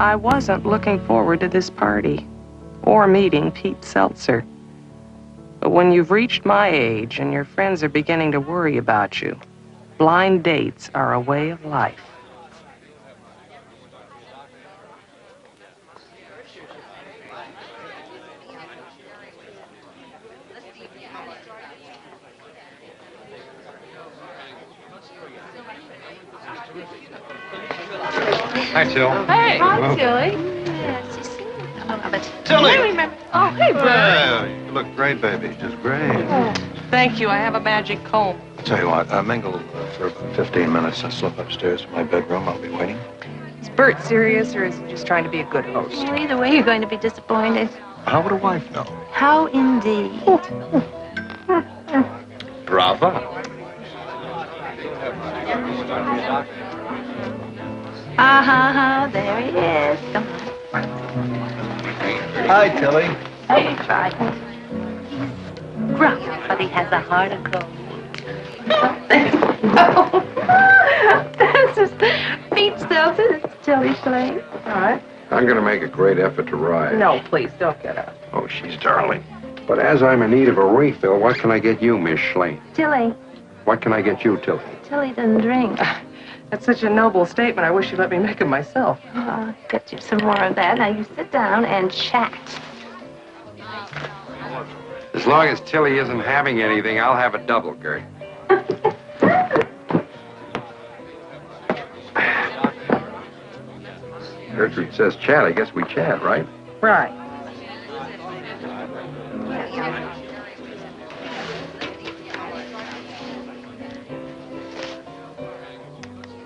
I wasn't looking forward to this party or meeting Pete Seltzer. But when you've reached my age and your friends are beginning to worry about you, blind dates are a way of life. Hi, Till. Hey. Hi, Tilly. Yes, you see. Oh, but Tilly! I remember. Oh, hey, Bert. You look great, baby. Just great. Thank you. I have a magic comb. Tell you what, mingle for about 15 minutes and slip upstairs to my bedroom. I'll be waiting. Is Bert serious, or is he just trying to be a good host? Well, either way, you're going to be disappointed. How would a wife know? How indeed. Brava. There he is. Come on. Hi, Tilly. Hey, try it. Gruff, but he has a heart of gold. This is Pete Seltzer. This is Tilly Schlein. All right. I'm going to make a great effort to ride. No, please, don't get up. Oh, she's darling. But as I'm in need of a refill, what can I get you, Miss Schlein? Tilly. What can I get you, Tilly? Tilly doesn't drink. That's such a noble statement. I wish you'd let me make it myself. Oh, I'll get you some more of that. Now, you sit down and chat. As long as Tilly isn't having anything, I'll have a double, Gert. Gertrude says chat. I guess we chat, right? Right.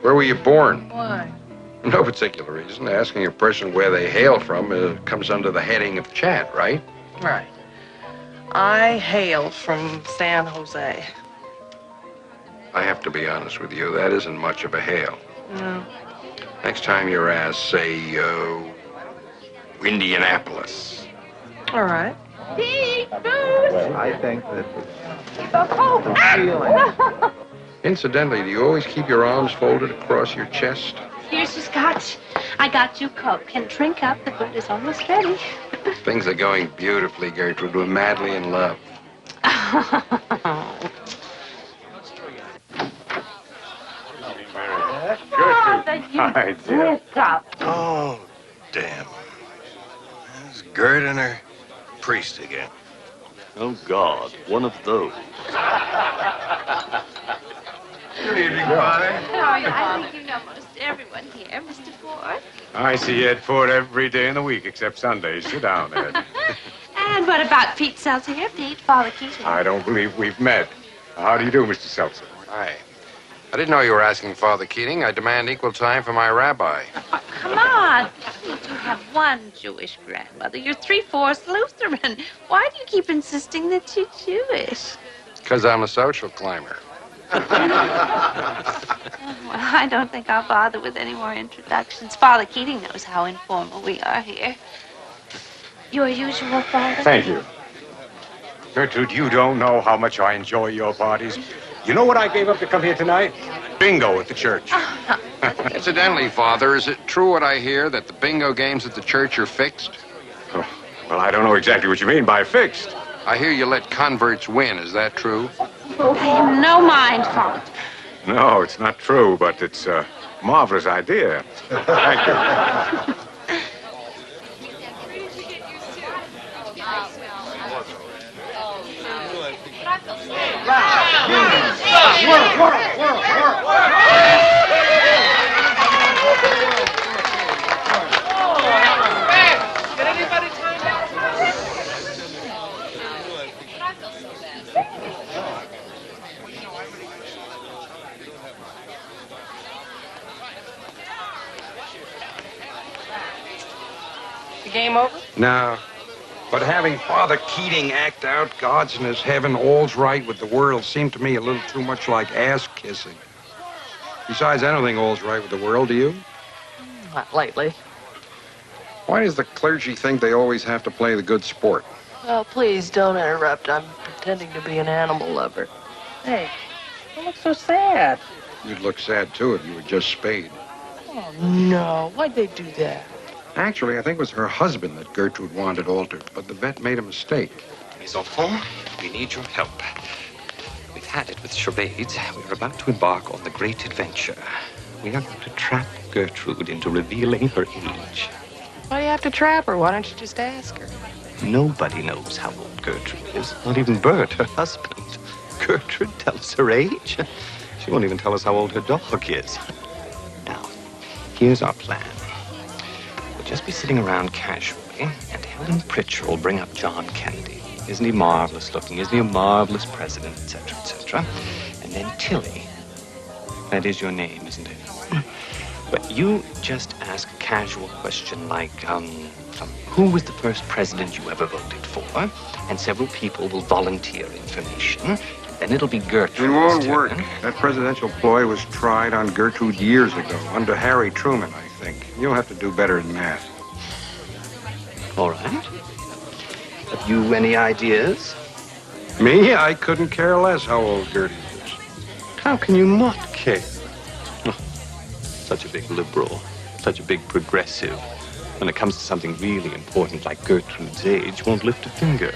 Where were you born? Why? No particular reason. Asking a person where they hail from comes under the heading of chat, right? Right. I hail from San Jose. I have to be honest with you. That isn't much of a hail. No. Next time you're asked, say, Indianapolis. All right. Pete, Bruce! I think that Incidentally, do you always keep your arms folded across your chest? Here's your scotch. I got you Coke. And drink up. The food is almost ready. Things are going beautifully, Gertrude. We're madly in love. Hi, dear. Cup. Oh, damn. There's Gert and her priest again. Oh, God, one of those. Good evening, Father. I think you know most everyone here, Mr. Ford. I see Ed Ford every day in the week except Sundays. Sit down, Ed. And what about Pete Seltzer here, Pete? Father Keating. I don't believe we've met. How do you do, Mr. Seltzer? Hi. I didn't know you were asking Father Keating. I demand equal time for my rabbi. Come on. You do have one Jewish grandmother. You're 3/4 Lutheran. Why do you keep insisting that you're Jewish? Because I'm a social climber. Well, I don't think I'll bother with any more introductions. Father Keating knows how informal we are here. Your usual father? Thank you. Gertrude, you don't know how much I enjoy your parties. You know what I gave up to come here tonight? Bingo at the church. Incidentally, Father, is it true what I hear that the bingo games at the church are fixed? Oh, well, I don't know exactly what you mean by fixed. I hear you let converts win. Is that true? I have no mind, Father. No, it's not true, but it's a marvelous idea. Thank you. The game over? No. But having Father Keating act out God's in his heaven, all's right with the world, seemed to me a little too much like ass-kissing. Besides, I don't think all's right with the world, do you? Not lately. Why does the clergy think they always have to play the good sport? Oh, please don't interrupt. I'm pretending to be an animal lover. Hey, don't look so sad. You'd look sad, too, if you were just spayed. Oh, no. Why'd they do that? Actually, I think it was her husband that Gertrude wanted altered, but the vet made a mistake. Mes enfants, we need your help. We've had it with charades. We're about to embark on the great adventure. We are going to trap Gertrude into revealing her age. Why do you have to trap her? Why don't you just ask her? Nobody knows how old Gertrude is. Not even Bert, her husband. Gertrude tells her age. She won't even tell us how old her dog is. Now, here's our plan. We'll just be sitting around casually, and Helen Pritchard will bring up John Kennedy. Isn't he marvelous looking? Isn't he a marvelous president, etc., etc.? And then Tilly. That is your name, isn't it? But you just ask a casual question like, who was the first president you ever voted for? And several people will volunteer information. Then it'll be Gertrude. It won't work. That presidential ploy was tried on Gertrude years ago, under Harry Truman, I think. You'll have to do better than that. All right. Have you any ideas? Me? I couldn't care less how old Gertie is. How can you not care? Such a big liberal, such a big progressive. When it comes to something really important like Gertrude's age, won't lift a finger.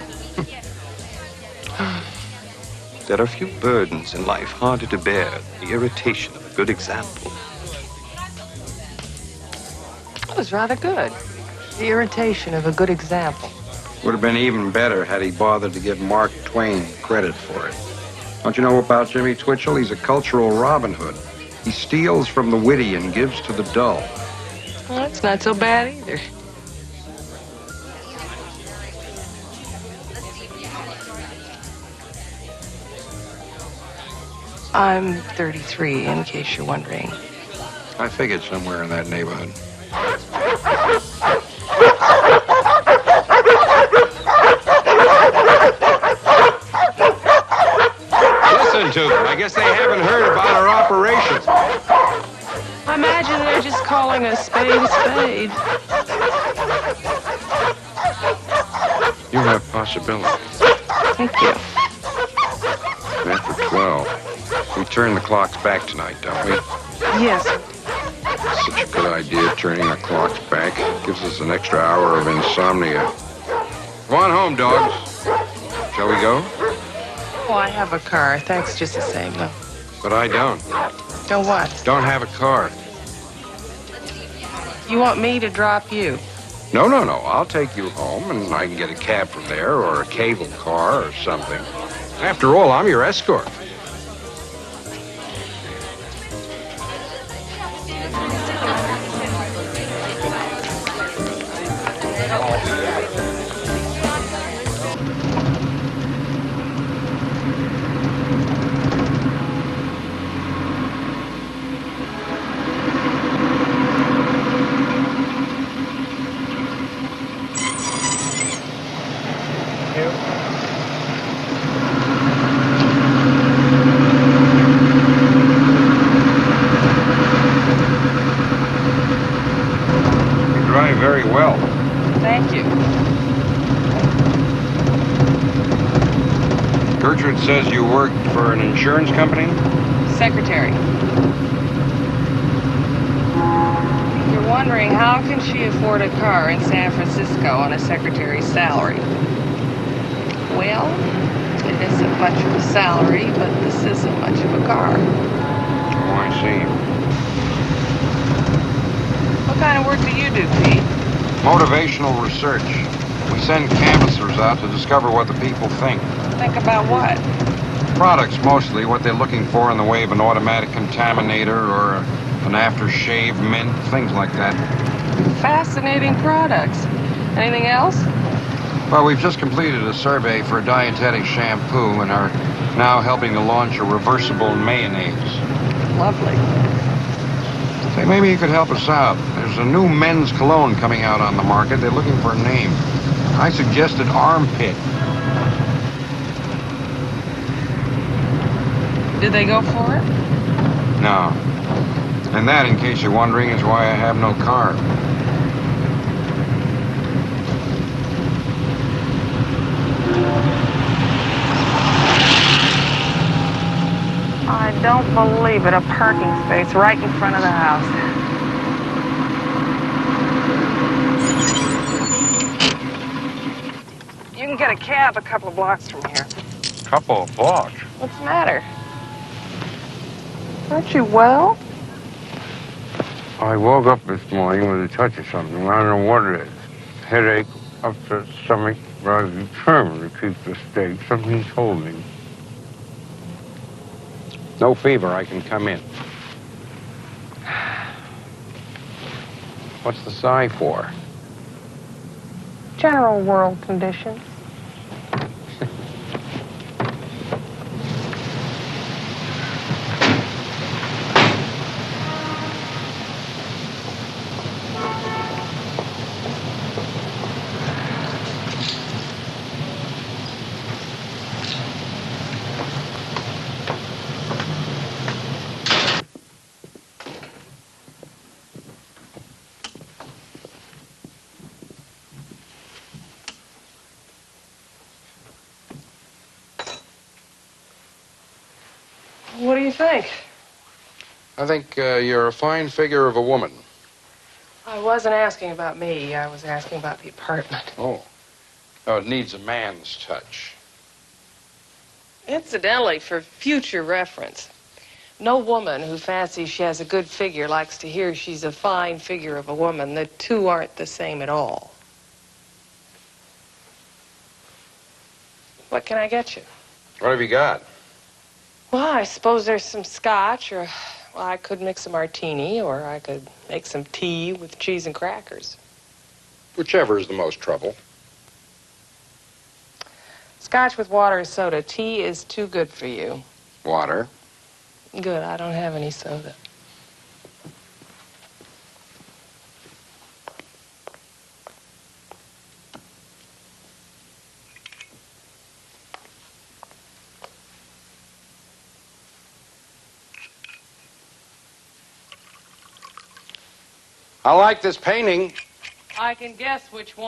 There are few burdens in life harder to bear than the irritation of a good example. That was rather good. The irritation of a good example. Would have been even better had he bothered to give Mark Twain credit for it. Don't you know about Jimmy Twitchell? He's a cultural Robin Hood. He steals from the witty and gives to the dull. Well, that's not so bad either. I'm 33, in case you're wondering. I figured somewhere in that neighborhood. Listen to them. I guess they haven't heard about our operation. I imagine they're just calling a spade a spade. You have possibilities. Thank you. After 12. We turn the clocks back tonight, don't we? Yes. Such a good idea, turning the clocks back. Gives us an extra hour of insomnia. Come on home, dogs. Shall we go? Oh, I have a car. Thanks just the same, though. But I don't. Don't what? Don't have a car. You want me to drop you? No. I'll take you home, and I can get a cab from there, or a cable car, or something. After all, I'm your escort. Very well. Thank you. Gertrude says you worked for an insurance company? Secretary. If you're wondering, how can she afford a car in San Francisco on a secretary's salary? Well, it isn't much of a salary, but this isn't much of a car. Oh, I see. What kind of work do you do, Pete? Motivational research. We send canvassers out to discover what the people think. Think about what? Products, mostly, what they're looking for in the way of an automatic contaminator or an aftershave mint, things like that. Fascinating products. Anything else? Well, we've just completed a survey for a dietetic shampoo and are now helping to launch a reversible mayonnaise. Lovely. Say, maybe you could help us out. There's a new men's cologne coming out on the market. They're looking for a name. I suggested Armpit. Did they go for it? No. And that, in case you're wondering, is why I have no car. I don't believe it. A parking space right in front of the house. get a cab a couple of blocks from here. Couple of blocks. What's the matter? Aren't you well? I woke up this morning with a touch of something. I don't know what it is. Headache, upset stomach, but I was determined to keep the steak. Something told me. No fever, I can come in. What's the sigh for? General world conditions. What do you think? I think you're a fine figure of a woman. I wasn't asking about me. I was asking about the apartment. Oh. Oh, it needs a man's touch. Incidentally, for future reference, no woman who fancies she has a good figure likes to hear she's a fine figure of a woman. The two aren't the same at all. What can I get you? What have you got? Well, I suppose there's some scotch, or well, I could mix a martini, or I could make some tea with cheese and crackers. Whichever is the most trouble. Scotch with water or soda. Tea is too good for you. Water. Good, I don't have any soda. I like this painting. I can guess which one.